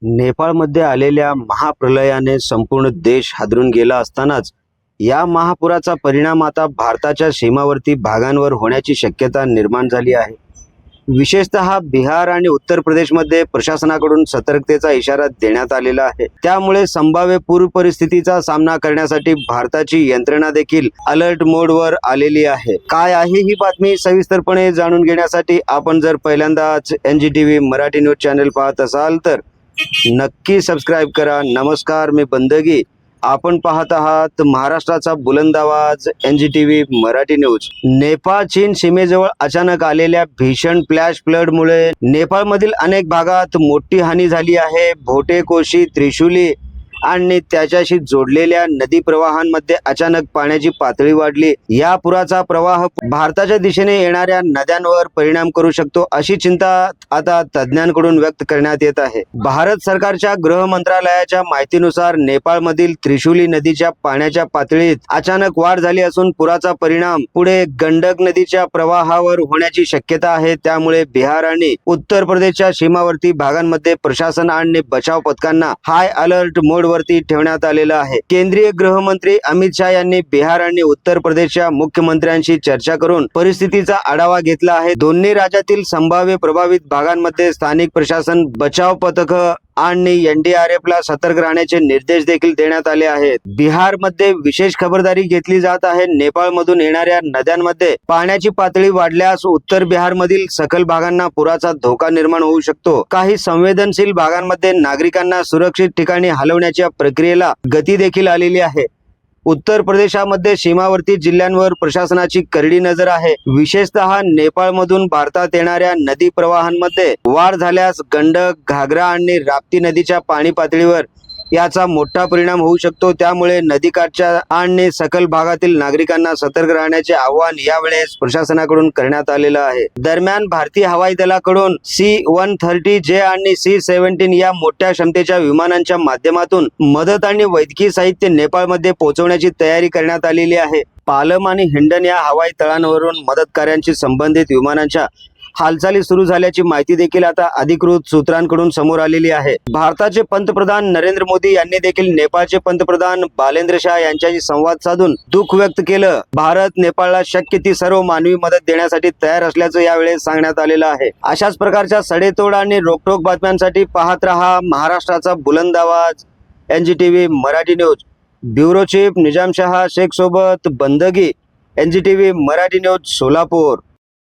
नेपाळमध्ये आलेल्या महाप्रलयाने संपूर्ण देश हादरून गेला असतानाच या महापुराचा परिणाम आता भारताच्या सीमावर्ती भागांवर होण्याची शक्यता निर्माण झाली आहे। विशेषतः बिहार आणि उत्तर प्रदेशमध्ये प्रशासनाकडून सतर्कतेचा इशारा देण्यात आलेला आहे। त्यामुळे संभाव्य पूर परिस्थितीचा सामना करण्यासाठी भारताची यंत्रणा देखील अलर्ट मोडवर आलेली आहे। काय आहे ही बातमी सविस्तरपणे जाणून घेण्यासाठी आपण जर पहिल्यांदाच NGTV मराठी न्यूज चॅनल पाहत असाल तर नक्की सबस्क्राइब करा। नमस्कार, मी बंदगी, आपण पाहत आहात महाराष्ट्राचा बुलंद आवाज NGTV मराठी न्यूज। नेपाळ चीन सीमेजवळ अचानक आलेल्या भीषण फ्लॅश फ्लडमुळे नेपाळमधील अनेक भागात मोठी हानी झाली आहे। भोटे, कोशी, त्रिशूली आणि त्याच्याशी जोडलेल्या नदी प्रवाहांमध्ये अचानक पाण्याची पातळी वाढली। या पुराचा प्रवाह भारताच्या दिशेने येणाऱ्या नद्यांवर परिणाम करू शकतो अशी चिंता आता तज्ञांकडून व्यक्त करण्यात येत आहे। भारत सरकारच्या गृह मंत्रालयाच्या माहितीनुसार नेपाळमधील त्रिशूली नदीच्या पाण्याच्या पातळीत अचानक वाढ झाली असून पुराचा परिणाम पुढे गंडक नदीच्या प्रवाहावर होण्याची शक्यता आहे। त्यामुळे बिहार आणि उत्तर प्रदेशच्या सीमावर्ती भागांमध्ये प्रशासन आणि बचाव पथकांना हाय अलर्ट मोड वरती ठेवण्यात आलेला आहे। केंद्रीय गृहमंत्री अमित शाह यांनी बिहार आणि उत्तर प्रदेशच्या मुख्यमंत्र्यांशी चर्चा करून परिस्थितीचा आढावा घेतला आहे। दोन्ही राज्यातील संभाव्य प्रभावित भागांमध्ये स्थानिक प्रशासन, बचाव पथक आणि NDRF ला सतर्क राहण्याचे निर्देश देखील देण्यात आले आहेत। बिहार मध्ये विशेष खबरदारी घेतली जात आहे। नेपाळ मधून येणाऱ्या नद्यांमध्ये पाण्याची पातळी वाढल्यास उत्तर बिहार मधील सखल भागांना पुराचा धोका निर्माण होऊ शकतो। काही संवेदनशील भागांमध्ये नागरिकांना सुरक्षित ठिकाणी हलवण्याच्या प्रक्रियेला गती देखील आलेली आहे। उत्तर प्रदेशामध्ये सीमावर्ती जिल्ह्यांवर प्रशासनाची करडी नजर आहे। विशेषतः नेपाळमधून भारतात येणाऱ्या नदी प्रवाहांमध्ये वाढ झाल्यास गंडक, घागरा आणि राप्ती नदीच्या पाणी पातळीवर याचा मोठा परिणाम होऊ शकतो। त्यामुळे नदीकाठच्या आणि सखल भागातील नागरिकांना सतर्क राहण्याचे आवाहन यावेळेस प्रशासनाकडून करण्यात आलेलं आहे। दरम्यान भारतीय हवाई दलाकडून C-130J आणि C-17 या मोठ्या क्षमतेच्या विमानांच्या माध्यमातून मदत आणि वैद्यकीय साहित्य नेपाळमध्ये पोहोचवण्याची तयारी करण्यात आलेली आहे। पालम आणि हिंडन या हवाई तळांवरून मदत कार्यांशी संबंधित विमानांच्या हालचाली सुरू झाल्याची माहिती देखील आता अधिकृत सूत्रांकडून समोर आलेली आहे। भारताचे पंतप्रधान नरेंद्र मोदी यांनी देखील नेपाळचे पंतप्रधान बालेंद्र शाह यांच्याशी संवाद साधून दुःख व्यक्त केलं। भारत नेपाळला शक्य ती सर्व मानवी मदत देण्यासाठी तयार असल्याचं यावेळेस सांगण्यात आलेलं आहे। अशाच प्रकारच्या सडेतोड आणि रोखठोक बातम्यांसाठी पाहत रहा महाराष्ट्राचा बुलंद आवाज NGTV Marathi news. Bureau chief Nizamshah Shaikh सोबत बंदगी, NGTV मराठी न्यूज, सोलापूर।